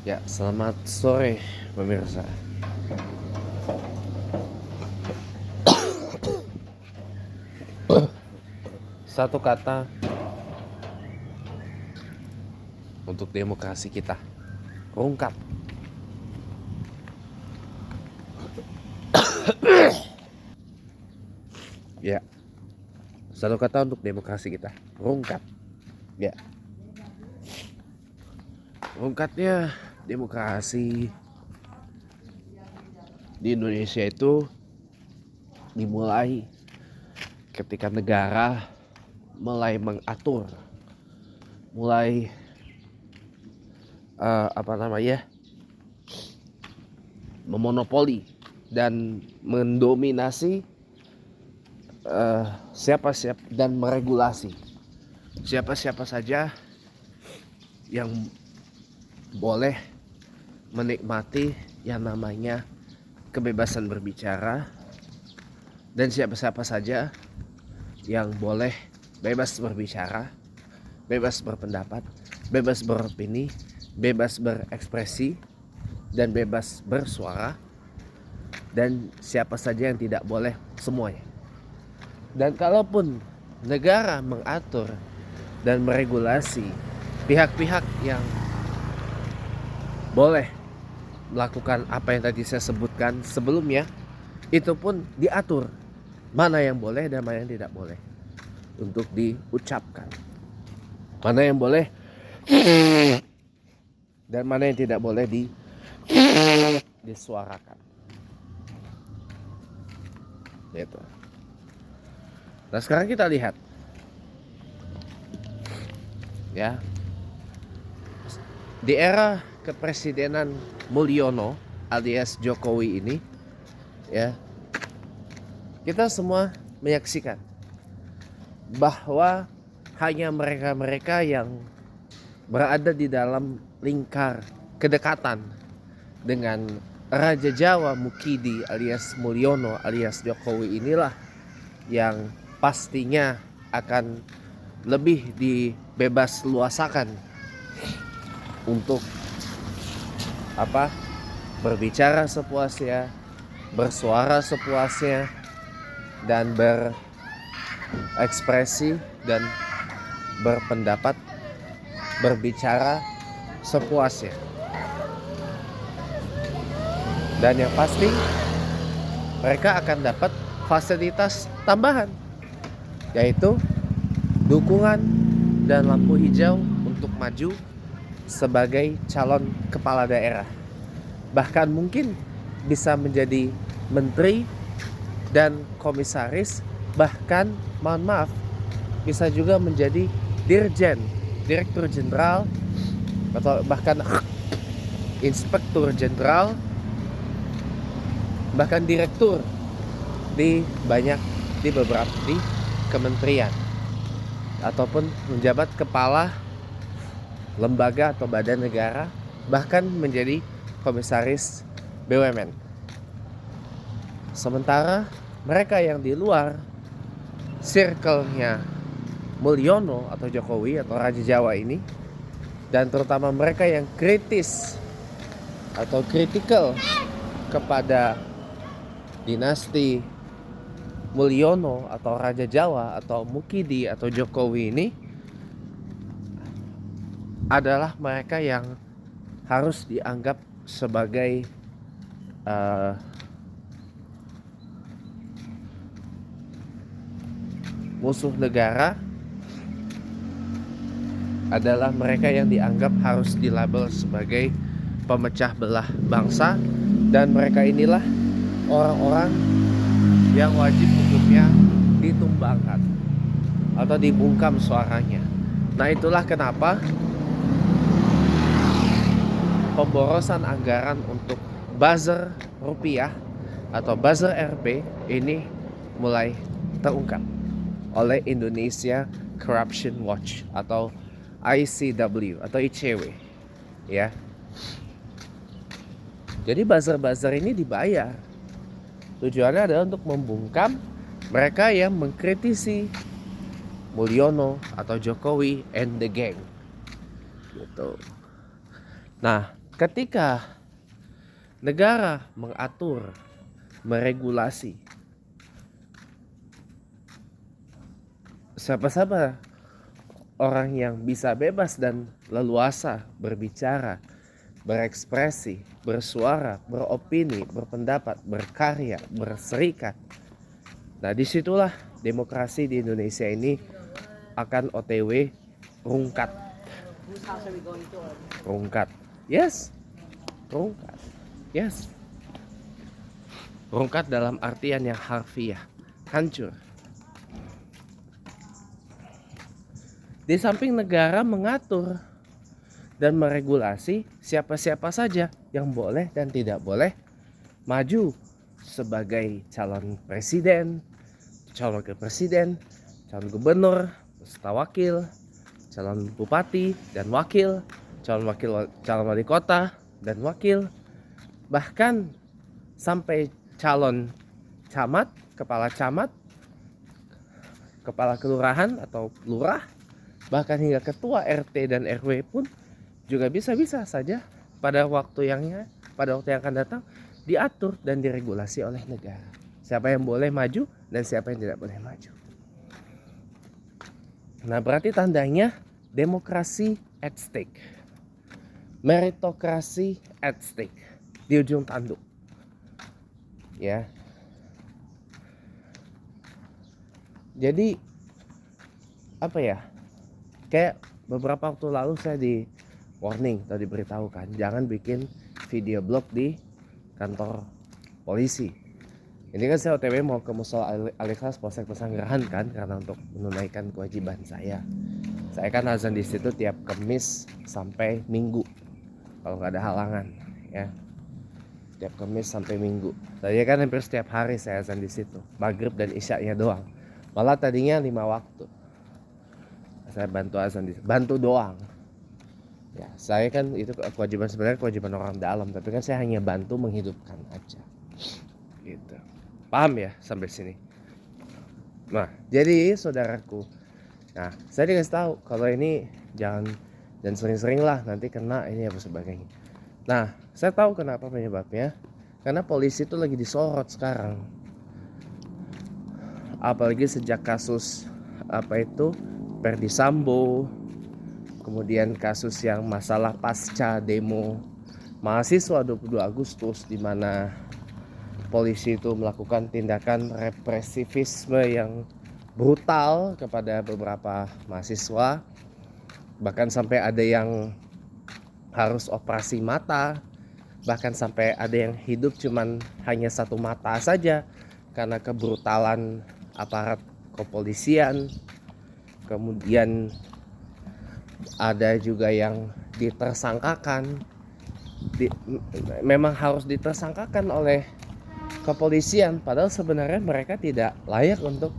Ya, selamat sore pemirsa. Satu kata untuk demokrasi kita, rungkap. Ya, satu kata untuk demokrasi kita, rungkap. Ya, rungkapnya demokrasi di Indonesia itu dimulai ketika negara mulai mengatur, mulai memonopoli dan mendominasi siapa-siapa dan meregulasi siapa-siapa saja yang boleh menikmati yang namanya kebebasan berbicara, dan siapa-siapa saja yang boleh bebas berbicara, bebas berpendapat, bebas beropini, bebas berekspresi, dan bebas bersuara, dan siapa saja yang tidak boleh, semuanya. Dan kalaupun negara mengatur dan meregulasi pihak-pihak yang boleh melakukan apa yang tadi saya sebutkan sebelumnya, itu pun diatur mana yang boleh dan mana yang tidak boleh untuk diucapkan, mana yang boleh dan mana yang tidak boleh disuarakan. Gitu. Nah, sekarang kita lihat ya, di era kepresidenan Mulyono alias Jokowi ini, ya, kita semua menyaksikan bahwa hanya mereka-mereka yang berada di dalam lingkar kedekatan dengan Raja Jawa Mukidi alias Mulyono alias Jokowi inilah yang pastinya akan lebih dibebas luasakan untuk berbicara sepuasnya, bersuara sepuasnya, dan berekspresi dan berpendapat, berbicara sepuasnya. Dan yang pasti mereka akan dapat fasilitas tambahan, yaitu dukungan dan lampu hijau untuk maju sebagai calon kepala daerah. Bahkan mungkin bisa menjadi menteri dan komisaris, bahkan mohon maaf bisa juga menjadi dirjen, direktur jenderal, atau bahkan inspektur jenderal, bahkan direktur di beberapa kementerian, ataupun menjabat kepala lembaga atau badan negara, bahkan menjadi komisaris BUMN. Sementara mereka yang di luar circle-nya Mulyono atau Jokowi atau Raja Jawa ini, dan terutama mereka yang kritis atau kritikal kepada dinasti Mulyono atau Raja Jawa atau Mukidi atau Jokowi ini, adalah mereka yang harus dianggap sebagai musuh negara, adalah mereka yang dianggap harus dilabel sebagai pemecah belah bangsa, dan mereka inilah orang-orang yang wajib hukumnya ditumbangkan atau dibungkam suaranya. Nah, itulah kenapa pemborosan anggaran untuk buzzer rupiah atau buzzer RP ini mulai terungkap oleh Indonesia Corruption Watch atau ICW atau ICW, ya. Jadi buzzer-buzzer ini dibayar. Tujuannya adalah untuk membungkam mereka yang mengkritisi Mulyono atau Jokowi and the gang. Gitu. Nah, ketika negara mengatur, meregulasi siapa-siapa orang yang bisa bebas dan leluasa berbicara, berekspresi, bersuara, beropini, berpendapat, berkarya, berserikat. Nah, disitulah demokrasi di Indonesia ini akan OTW rungkat. Rungkat. Yes. Rungkat. Yes. Rungkat dalam artian yang harfiah. Hancur. Di samping negara mengatur dan meregulasi siapa-siapa saja yang boleh dan tidak boleh maju sebagai calon presiden, calon wakil presiden, calon gubernur, peserta wakil, calon bupati dan wakil, calon wali kota dan wakil, bahkan sampai calon camat, kepala kelurahan atau lurah, bahkan hingga ketua RT dan RW pun juga bisa-bisa saja pada waktu yang akan datang diatur dan diregulasi oleh negara. Siapa yang boleh maju dan siapa yang tidak boleh maju. Nah, berarti tandanya demokrasi at stake. Meritokrasi at stake. Di ujung tanduk. Ya. Jadi apa ya? Kayak beberapa waktu lalu saya di warning atau diberitahukan jangan bikin video blog di kantor polisi. Ini kan saya OTW mau ke Mushola Al-Ikhlas Polsek Pesanggerahan kan, karena untuk menunaikan kewajiban saya. Saya kan azan di situ tiap Kamis sampai Minggu kalau nggak ada halangan, ya. Tiap Kamis sampai Minggu. Tadi kan hampir setiap hari saya azan di situ, maghrib dan isya'nya doang. Malah tadinya 5 waktu. Saya bantu azan bantu doang. Ya, saya kan itu kewajiban, sebenarnya kewajiban orang dalam, tapi kan saya hanya bantu menghidupkan aja. Gitu. Paham ya sampai sini? Nah, jadi saudaraku, nah saya dikasih tahu kalau ini jangan dan sering-sering lah nanti kena ini apa sebagainya. Nah, saya tahu kenapa penyebabnya. Karena polisi itu lagi disorot sekarang. Apalagi sejak kasus Verdi Sambo, kemudian kasus yang masalah pasca demo mahasiswa 22 Agustus di mana polisi itu melakukan tindakan represivisme yang brutal kepada beberapa mahasiswa, bahkan sampai ada yang harus operasi mata, bahkan sampai ada yang hidup cuman hanya satu mata saja karena kebrutalan aparat kepolisian. Kemudian ada juga yang ditersangkakan, memang harus ditersangkakan oleh kepolisian, padahal sebenarnya mereka tidak layak untuk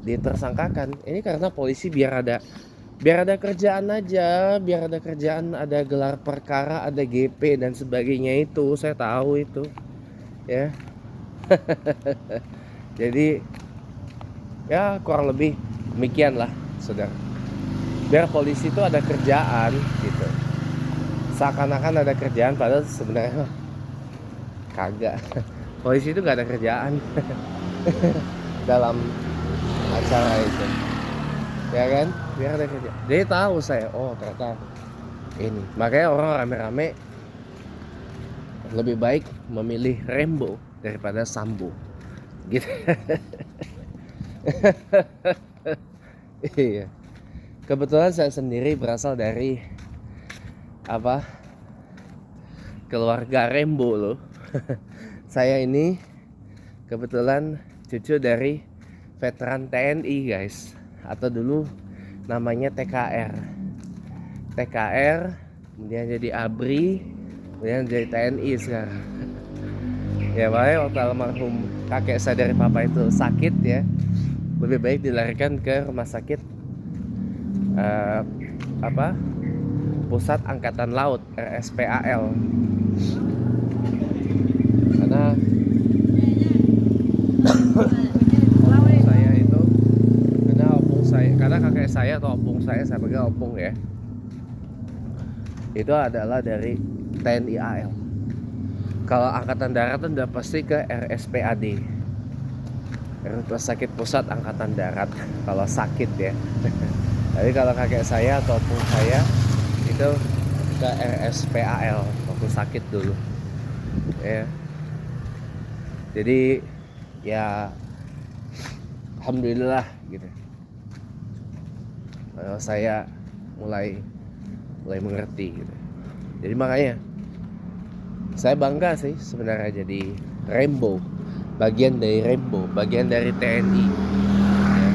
ditersangkakan. Ini karena polisi biar ada kerjaan aja, biar ada kerjaan, ada gelar perkara, ada GP dan sebagainya, itu saya tahu itu, ya. Jadi ya kurang lebih demikian lah, saudara. Biar polisi itu ada kerjaan gitu, seakan-akan ada kerjaan padahal sebenarnya kagak. Polisi itu gak ada kerjaan dalam acara itu, ya kan? Biar ada kerja. Jadi tahu saya, oh ternyata ini, makanya orang rame-rame lebih baik memilih Rembo daripada Sambo gitu. Iya. Kebetulan saya sendiri berasal dari keluarga Rembo loh. Saya ini kebetulan cucu dari veteran TNI guys, atau dulu namanya TKR, kemudian jadi ABRI, kemudian jadi TNI sekarang. Ya makanya waktu almarhum kakek saya dari papa itu sakit ya, lebih baik dilarikan ke rumah sakit Pusat Angkatan Laut RSPAL, karena saya itu karena kakek saya atau opung saya pegang opung ya, itu adalah dari TNI AL. Kalau Angkatan Darat udah pasti ke RSPAD, Rumah Sakit Pusat Angkatan Darat, kalau sakit ya. Tapi kalau kakek saya ataupun saya itu ke RSPAL waktu sakit dulu ya. Jadi ya alhamdulillah gitu. Saya mulai mengerti gitu. Jadi makanya saya bangga sih sebenarnya jadi Rainbow, bagian dari Rainbow, bagian dari TNI ya.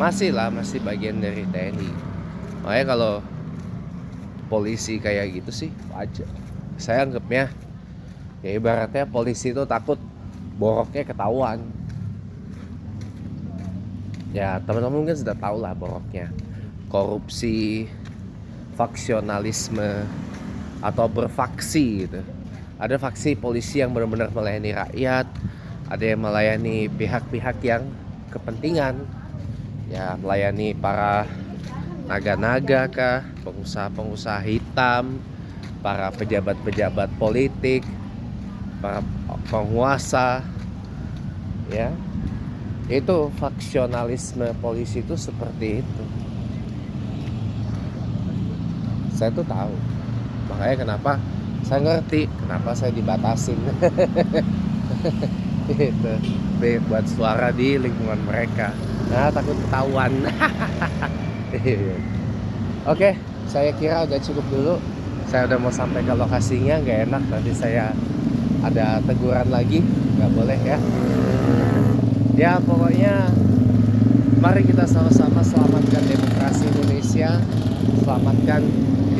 Masih bagian dari TNI. Makanya kalau polisi kayak gitu sih wajar. Saya anggapnya ya ibaratnya polisi itu takut boroknya ketahuan. Ya teman-teman mungkin sudah tahu lah boroknya. Korupsi, faksionalisme, atau berfaksi gitu. Ada faksi polisi yang benar-benar melayani rakyat, ada yang melayani pihak-pihak yang kepentingan, ya melayani para naga-naga kah, pengusaha-pengusaha hitam, para pejabat-pejabat politik, para penguasa, ya. Itu faksionalisme polisi itu seperti itu. Saya tuh tahu. Makanya kenapa saya ngerti kenapa saya dibatasin. Gitu. Buat suara di lingkungan mereka. Nah, takut ketahuan. Oke, saya kira udah cukup dulu. Saya udah mau sampai ke lokasinya, nggak enak nanti saya ada teguran lagi, nggak boleh ya. Ya pokoknya mari kita sama-sama selamatkan demokrasi Indonesia, selamatkan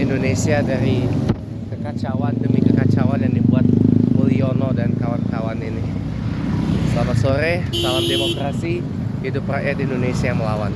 Indonesia dari kekacauan demi kekacauan yang dibuat Mulyono dan kawan-kawan ini. Selamat sore, salam demokrasi, hidup rakyat Indonesia yang melawan.